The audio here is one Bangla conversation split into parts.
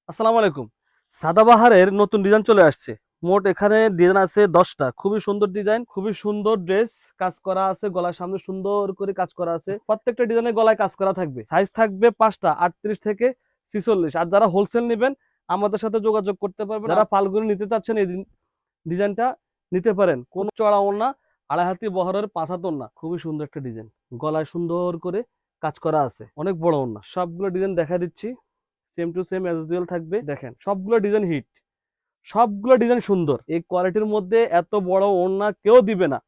আসসালামু আলাইকুম। সাদাবাহারের নতুন ডিজাইন চলে আসছে। মোট এখানে ডিজাইন আছে 10টা। খুবই সুন্দর ডিজাইন, খুবই সুন্দর ড্রেস কাজ করা আছে, গলার সামনে সুন্দর করে কাজ করা আছে। প্রত্যেকটা ডিজাইনের গলায় কাজ করা থাকবে। সাইজ থাকবে 5টা, 38 থেকে 46। আর যারা হোলসেল নেবেন আমাদের সাথে যোগাযোগ করতে পারবেন। যারা ফাল্গুনি নিতে চাচ্ছেন এই ডিজাইনটা নিতে পারেন। কোন চড়া ওড়না, আড়াই হাতি বহরের 5 হাত ওড়না। খুবই সুন্দর একটা ডিজাইন, গলায় সুন্দর করে কাজ করা আছে, অনেক বড় ওড়না। সবগুলো ডিজাইন দেখা দিচ্ছি, same to same as usual থাকবে। দেখেন সবগুলো ডিজাইন হিট, সবগুলো ডিজাইন সুন্দর। এই কোয়ালিটির মধ্যে এত বড় ওড়না কেউ দিবে না।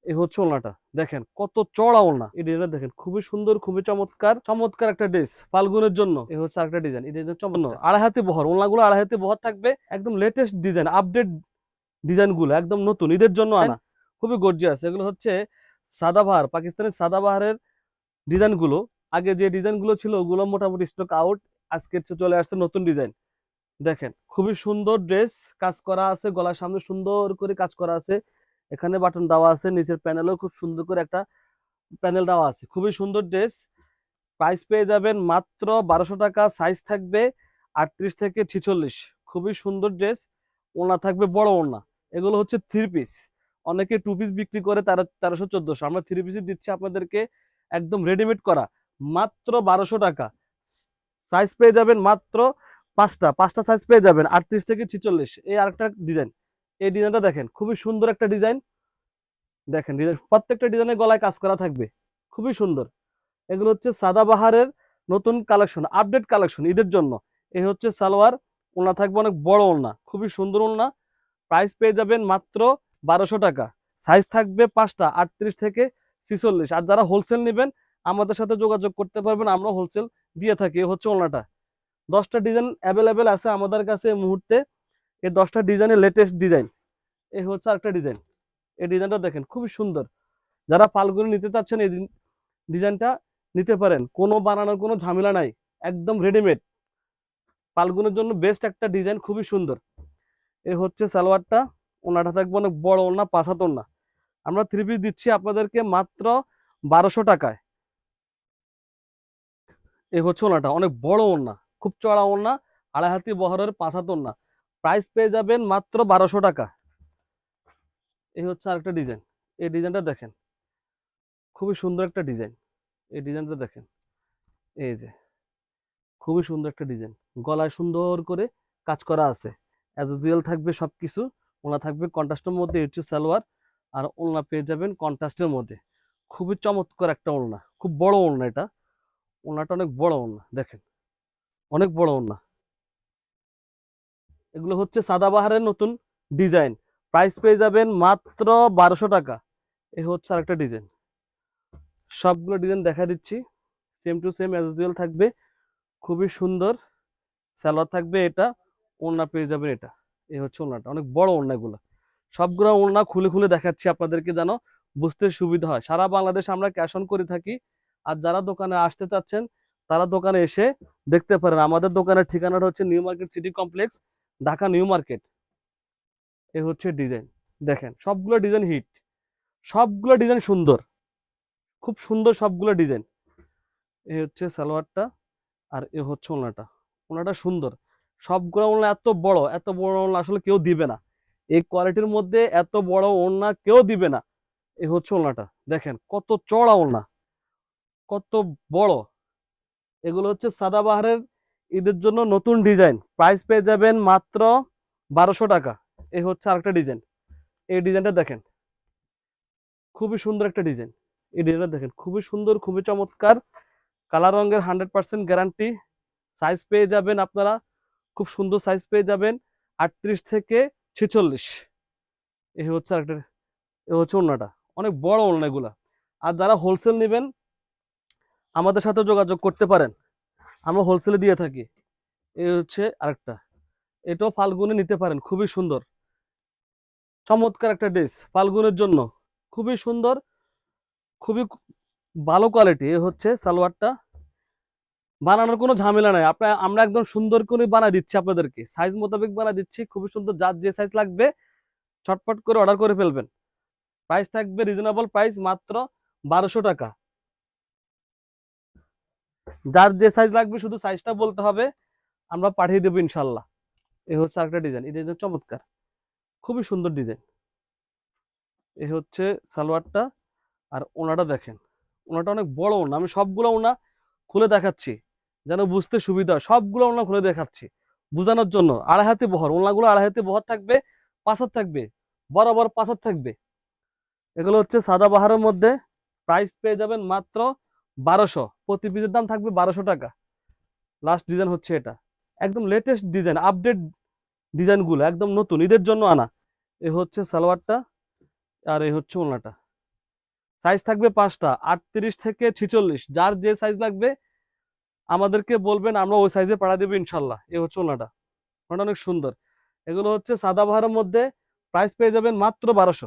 এই হচ্ছে ওড়নাটা, দেখেন কত চড়া ওড়না। এই ডিজাইনটা দেখেন, খুবই সুন্দর, খুবই চমৎকার, চমৎকার একটা ড্রেস ফাল্গুনের জন্য। এই হচ্ছে আরেকটা ডিজাইন, এই ডিজাইন চমৎকার। আড়াই হাতে বহর, ওড়নাগুলো আড়াই হাতে বহর থাকবে, একদম লেটেস্ট ডিজাইন, আপডেট ডিজাইন গুলো একদম নতুন, ঈদের জন্য আনা, খুবই গর্জিয়াস। এগুলো হচ্ছে সাদাবাহার, পাকিস্তানি সাদাবাহারের ডিজাইন গুলো। আগে যে ডিজাইন গুলো ছিল ওগুলো মোটামুটি স্টক আউট, আজকে চলে আসছে নতুন ডিজাইন। দেখেন খুবই সুন্দর ড্রেস কাজ করা আছে, গলার সামনে সুন্দর করে কাজ করা আছে, এখানে বাটন দেওয়া আছে, নিচের প্যানেলও খুব সুন্দর করে একটা প্যানেল দেওয়া আছে। খুবই সুন্দর ড্রেস, প্রাইস পেয়ে যাবেন মাত্র 1200 টাকা। সাইজ থাকবে 38 থেকে 46। খুবই সুন্দর ড্রেস, ওড়না থাকবে বড় ওড়না। এগুলো হচ্ছে থ্রি পিস, অনেকে টু পিস বিক্রি করে তারা 1300 1400, আমরা থ্রি পিসই দিচ্ছি আপনাদেরকে একদম রেডিমেড করা, মাত্র 1200 টাকা। সাইজ পেয়ে যাবেন মাত্র 5টা, 5টা সাইজ পেয়ে যাবেন 38 থেকে 46। এই আরেকটা ডিজাইন, এই ডিজাইনটা দেখেন, খুবই সুন্দর একটা ডিজাইন। দেখেন ডিজাইন, প্রত্যেকটা ডিজাইনের গলায় কাজ করা থাকবে, খুবই সুন্দর। এগুলো হচ্ছে সাদাবাহারের নতুন কালেকশন, আপডেট কালেকশন ঈদের জন্য। এই হচ্ছে সালোয়ার, ওড়না থাকবে অনেক বড় ওড়না, খুবই সুন্দর ওড়না। প্রাইস পেয়ে যাবেন মাত্র 1200 টাকা। সাইজ থাকবে 5টা, 38 থেকে 46। আর যারা হোলসেল নেবেন আমাদের সাথে যোগাযোগ করতে পারবেন, আমরা হোলসেল দিয়ে থাকি। এই হচ্ছে ওড়নাটা, 10টা ডিজাইন অ্যাভেলেবেল আছে আমাদের কাছে এই মুহূর্তে। এই 10টা ডিজাইনের লেটেস্ট ডিজাইন। এই হচ্ছে আরেকটা ডিজাইন, এই ডিজাইনটা দেখেন খুবই সুন্দর। যারা ফাল্গুনি নিতে চাচ্ছেন এই ডিজাইনটা নিতে পারেন, কোনো বানানোর কোনো ঝামেলা নাই, একদম রেডিমেড। ফাল্গুনের জন্য বেস্ট একটা ডিজাইন, খুবই সুন্দর। এই হচ্ছে সালোয়ারটা, ওনাটা থাকবে অনেক বড় ওনা, 5 হাত ওনা। আমরা থ্রি পিস দিচ্ছি আপনাদেরকে মাত্র 1200 টাকায়। এই হচ্ছে ওনাটা, অনেক বড় ওনা, খুব চড়া ওনা, আড়াই হাতি বহরের 5 হাত ওনা। প্রাইস পেয়ে যাবেন মাত্র 1200 টাকা। এই হচ্ছে আরেকটা ডিজাইন, এই ডিজাইনটা দেখেন, খুবই সুন্দর একটা ডিজাইন। এই ডিজাইনটা দেখেন, এই যে খুবই সুন্দর একটা ডিজাইন, গলায় সুন্দর করে কাজ করা আছে, অ্যাজ ইউজুয়াল থাকবে সবকিছু। ওনা থাকবে কন্ট্রাস্টের মধ্যে, এই হচ্ছে সালোয়ার। আর ওলনা পেয়ে যাবেন কন্ট্রাস্টের মধ্যে। খুবই চমৎকার একটা ওলনা, খুব বড় ওলনা এটা, ওলনাটা অনেক বড় ওলনা, দেখেন অনেক বড় ওলনা। এগুলো হচ্ছে সাদাবাহারের নতুন ডিজাইন, প্রাইস পেয়ে যাবেন মাত্র 1200 টাকা। এই হচ্ছে আরেকটা ডিজাইন, সবগুলো ডিজাইন দেখা দিচ্ছি, same to same as usual থাকবে, খুবই সুন্দর। সালোয়ার থাকবে এটা, ওড়না পেয়ে যাবেন এটা। এই হচ্ছে ওড়নাটা, অনেক বড় ওড়না এগুলো। সবগুলো ওড়না খুলে খুলে দেখাচ্ছি আপনাদেরকে যেন বুঝতে সুবিধা হয়। সারা বাংলাদেশ আমরা ক্যাশ অন করে থাকি। আর যারা দোকানে আসতে চাচ্ছেন তারা দোকানে এসে দেখতে পারেন। আমাদের দোকানের ঠিকানাটা হচ্ছে new market city complex, Dhaka new market. এই হচ্ছে ডিজাইন, দেখেন সবগুলো ডিজাইন হিট, সবগুলো ডিজাইন সুন্দর, খুব সুন্দর সবগুলো ডিজাইন। এই হচ্ছে সালোয়ারটা, আর এ হচ্ছে ওড়নাটা। ওড়নাটা সুন্দর, সবগুলো ওড়না এত বড়, এত বড় ওড়না আসলে কেউ দিবে না। এই কোয়ালিটির মধ্যে এত বড় ওড়না কেউ দিবে না। এই হচ্ছে ওড়নাটা, দেখেন কত চড়া ওড়না, কত বড়। এগুলো হচ্ছে সাদাবাহারের ঈদের জন্য নতুন ডিজাইন, প্রাইস পেয়ে যাবেন মাত্র 1200 টাকা। এই হচ্ছে আরেকটা ডিজাইন, এই ডিজাইনটা দেখেন, খুবই সুন্দর একটা ডিজাইন। এই ডিজাইনটা দেখেন, খুবই সুন্দর, খুবই চমৎকার। কালার রঙের 100% গ্যারান্টি। সাইজ পেয়ে যাবেন আপনারা, খুব সুন্দর সাইজ পেয়ে যাবেন 38 থেকে 46। এই হচ্ছে আরেকটা, এই হচ্ছে ওড়নাটা, অনেক বড় ওড়না এগুলা। আর যারা হোলসেল নেবেন আমাদের সাথে যোগাযোগ করতে পারেন, আমরা হোলসেলে দিয়ে থাকি। এই হচ্ছে আরেকটা, এটাও ফাল্গুনে নিতে পারেন, খুবই সুন্দর, চমৎকার একটা ড্রেস ফাল্গুনের জন্য, খুবই সুন্দর, খুবই ভালো কোয়ালিটি। এই হচ্ছে সালোয়ারটা, বানানোর কোনো ঝামেলা নাই, আপনার আমরা একদম সুন্দর করে বানাই দিচ্ছি আপনাদেরকে, সাইজ মোতাবেক বানাই দিচ্ছি, খুবই সুন্দর। যার যে সাইজ লাগবে ছটফট করে অর্ডার করে ফেলবেন। প্রাইস থাকবে রিজনেবল প্রাইস, মাত্র 1200 টাকা। যার যে সাইজ লাগবে শুধু সাইজটা বলতে হবে, আমরা পাঠিয়ে দেবো ইনশাল্লাহ। এই হচ্ছে আরেকটা ডিজাইন, এই ডিজাইন চমৎকার, খুবই সুন্দর ডিজাইন। এই হচ্ছে সালোয়ারটা। আর ওনাটা দেখেন, ওনাটা অনেক বড় ওনা, আমি সবগুলো ওনা খুলে দেখাচ্ছি যেন বুঝতে সুবিধা হয়। সবগুলো ওনা খুলে দেখাচ্ছি বোঝানোর জন্য। আড়াই হাতে বহর, ওনাগুলো আড়াই হাতে বহর থাকবে, পাঁচার থাকবে, বরাবর পাঁচার থাকবে। এগুলো হচ্ছে সাদাবাহারের মধ্যে, প্রাইস পেয়ে যাবেন মাত্র 1200, প্রতি পিসের দাম থাকবে 1200 টাকা। লাস্ট ডিজাইন হচ্ছে এটা, একদম লেটেস্ট ডিজাইন, আপডেট ডিজাইনগুলো একদম নতুন, ঈদের জন্য আনা। এ হচ্ছে সালোয়ারটা, আর এই হচ্ছে ওড়নাটা। সাইজ থাকবে 5টা, 38 থেকে 46, যার যে সাইজ লাগবে আমাদেরকে বলবেন, আমরা ওই সাইজে পাঠা দেবো ইনশাল্লাহ। এই হচ্ছে ওড়নাটা, ওড়নাটা অনেক সুন্দর। এগুলো হচ্ছে সাদাবাহারের মধ্যে, প্রাইস পেয়ে যাবেন মাত্র 1200।